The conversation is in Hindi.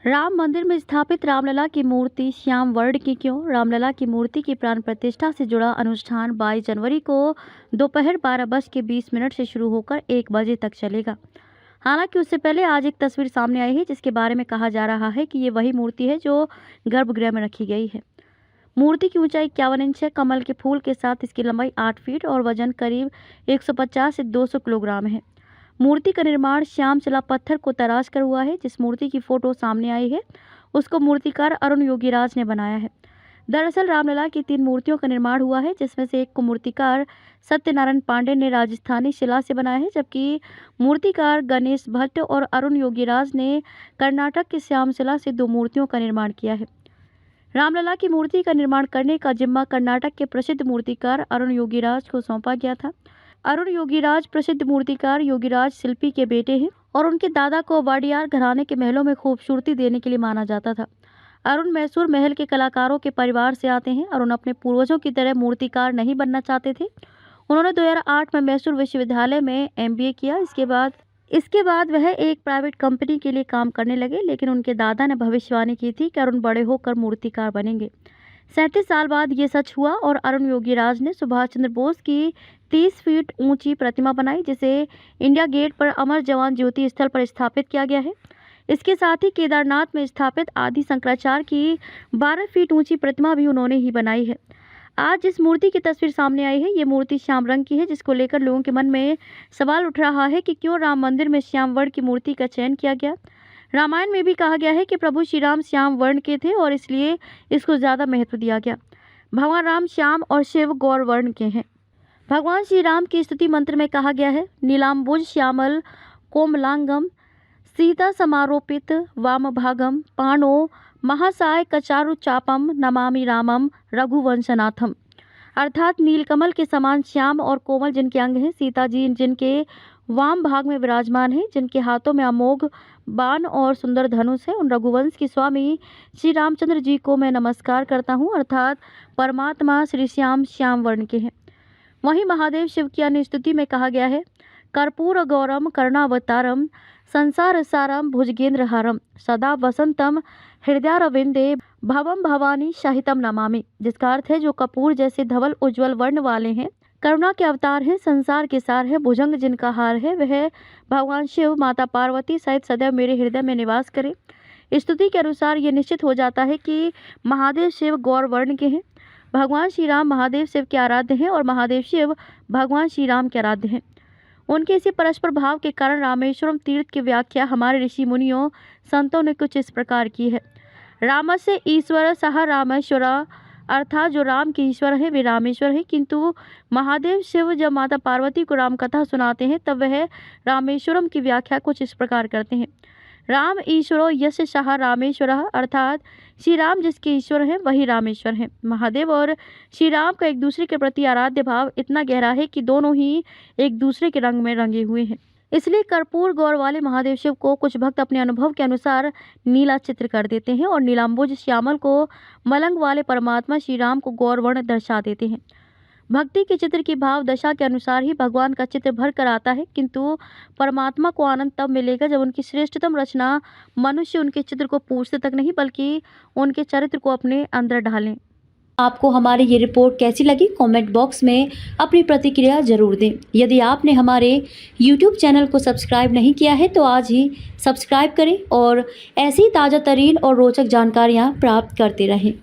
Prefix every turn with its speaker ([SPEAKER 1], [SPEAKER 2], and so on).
[SPEAKER 1] राम मंदिर में स्थापित रामलला की मूर्ति श्याम वर्ण की क्यों? रामलला की मूर्ति की प्राण प्रतिष्ठा से जुड़ा अनुष्ठान 22 जनवरी को दोपहर 12:20 से शुरू होकर 1 बजे तक चलेगा। हालांकि उससे पहले आज एक तस्वीर सामने आई है जिसके बारे में कहा जा रहा है कि ये वही मूर्ति है जो गर्भगृह में रखी गई है। मूर्ति की ऊंचाई 51 इंच है। कमल के फूल के साथ इसकी लंबाई 8 फीट और वजन करीब 150 से 200 किलोग्राम है। मूर्ति का निर्माण श्यामशिला पत्थर को तराश कर हुआ है। जिस मूर्ति की फोटो सामने आई है उसको मूर्तिकार अरुण योगीराज ने बनाया है। दरअसल रामलला की 3 मूर्तियों का निर्माण हुआ है, जिसमें से एक को मूर्तिकार सत्यनारायण पांडे ने राजस्थानी शिला से बनाया है, जबकि मूर्तिकार गणेश भट्ट और अरुण योगीराज ने कर्नाटक की श्यामशिला से 2 मूर्तियों का निर्माण किया है। रामलला की मूर्ति का निर्माण करने का जिम्मा कर्नाटक के प्रसिद्ध मूर्तिकार अरुण योगीराज को सौंपा गया था। अरुण योगीराज प्रसिद्ध मूर्तिकार योगीराज शिल्पी के बेटे हैं और उनके दादा को वाडियार घराने के महलों में खूबसूरती देने के लिए माना जाता था। अरुण मैसूर महल के कलाकारों के परिवार से आते हैं। अरुण अपने पूर्वजों की तरह मूर्तिकार नहीं बनना चाहते थे। उन्होंने 2008 में मैसूर विश्वविद्यालय में MBA किया। इसके बाद वह एक प्राइवेट कंपनी के लिए काम करने लगे, लेकिन उनके दादा ने भविष्यवाणी की थी कि अरुण बड़े होकर मूर्तिकार बनेंगे। 37 साल बाद ये सच हुआ और अरुण योगीराज ने सुभाष चंद्र बोस की 30 फीट ऊंची प्रतिमा बनाई, जिसे इंडिया गेट पर अमर जवान ज्योति स्थल पर स्थापित किया गया है। इसके साथ ही केदारनाथ में स्थापित आदि शंकराचार्य की 12 फीट ऊंची प्रतिमा भी उन्होंने ही बनाई है। आज जिस मूर्ति की तस्वीर सामने आई है, ये मूर्ति श्याम रंग की है, जिसको लेकर लोगों के मन में सवाल उठ रहा है कि क्यों राम मंदिर में श्याम वर्ण की मूर्ति का चयन किया गया। रामायण में भी कहा गया है कि प्रभु श्री राम श्याम वर्ण के थे और इसलिए इसको ज़्यादा महत्व दिया गया। भगवान राम श्याम और शिव गौर वर्ण के हैं। भगवान श्री राम की स्तुति मंत्र में कहा गया है, नीलाम्बुज श्यामल कोमलांगम सीता समारोपित वामभागम पाणो महासाय कचारु चापम नमामि रामम रघुवंशनाथम। अर्थात नीलकमल के समान श्याम और कोमल जिनके अंग हैं, सीता जी जिनके वाम भाग में विराजमान है, जिनके हाथों में अमोघ बाण और सुंदर धनुष है, उन रघुवंश के स्वामी श्री रामचंद्र जी को मैं नमस्कार करता हूँ। अर्थात परमात्मा श्री श्याम श्याम वर्ण के हैं। वहीं महादेव शिव की अन्य स्तुति में कहा गया है, कर्पूर गौरम करुणावतारम संसार सारम भुजगेंद्र हारम सदा वसंतम हृदयारविंदे भवम भवानी शाहितम नमामि, जिसका अर्थ है जो कपूर जैसे धवल उज्जवल वर्ण वाले हैं, करुणा के अवतार हैं, संसार के सार है, भुजंग जिनका हार है, वह भगवान शिव माता पार्वती सहित सदैव मेरे हृदय में निवास करे। स्तुति के अनुसार ये निश्चित हो जाता है कि महादेव शिव गौर वर्ण के हैं। भगवान श्री राम महादेव शिव के आराध्य हैं और महादेव शिव भगवान श्री राम के आराध्य हैं। उनके इसी परस्पर भाव के कारण रामेश्वरम तीर्थ की व्याख्या हमारे ऋषि मुनियों संतों ने कुछ इस प्रकार की है, रामस्य ईश्वर सह रामेश्वरा, अर्थात जो राम के ईश्वर है वे रामेश्वर है। किंतु महादेव शिव जब माता पार्वती को राम कथा सुनाते हैं तब वह रामेश्वरम की व्याख्या कुछ इस प्रकार करते हैं, राम ईश्वरो यश शाह रामेश्वरः, अर्थात श्री राम जिसके ईश्वर हैं वही रामेश्वर हैं। महादेव और श्री राम का एक दूसरे के प्रति आराध्य भाव इतना गहरा है कि दोनों ही एक दूसरे के रंग में रंगे हुए हैं। इसलिए कर्पूर गौर वाले महादेव शिव को कुछ भक्त अपने अनुभव के अनुसार नीला चित्र कर देते हैं और नीलाम्बुज श्यामल को मलंग वाले परमात्मा श्री राम को गौर वर्ण दर्शा देते हैं। भक्ति के चित्र की भाव दशा के अनुसार ही भगवान का चित्र भर कर आता है, किंतु परमात्मा को आनंद तब मिलेगा जब उनकी श्रेष्ठतम रचना मनुष्य उनके चित्र को पूछते तक नहीं बल्कि उनके चरित्र को अपने अंदर ढालें। आपको हमारी ये रिपोर्ट कैसी लगी? कमेंट बॉक्स में अपनी प्रतिक्रिया जरूर दें। यदि आपने हमारे YouTube चैनल को सब्सक्राइब नहीं किया है तो आज ही सब्सक्राइब करें और ऐसी ताज़ा तरीन और रोचक जानकारियाँ प्राप्त करते रहें।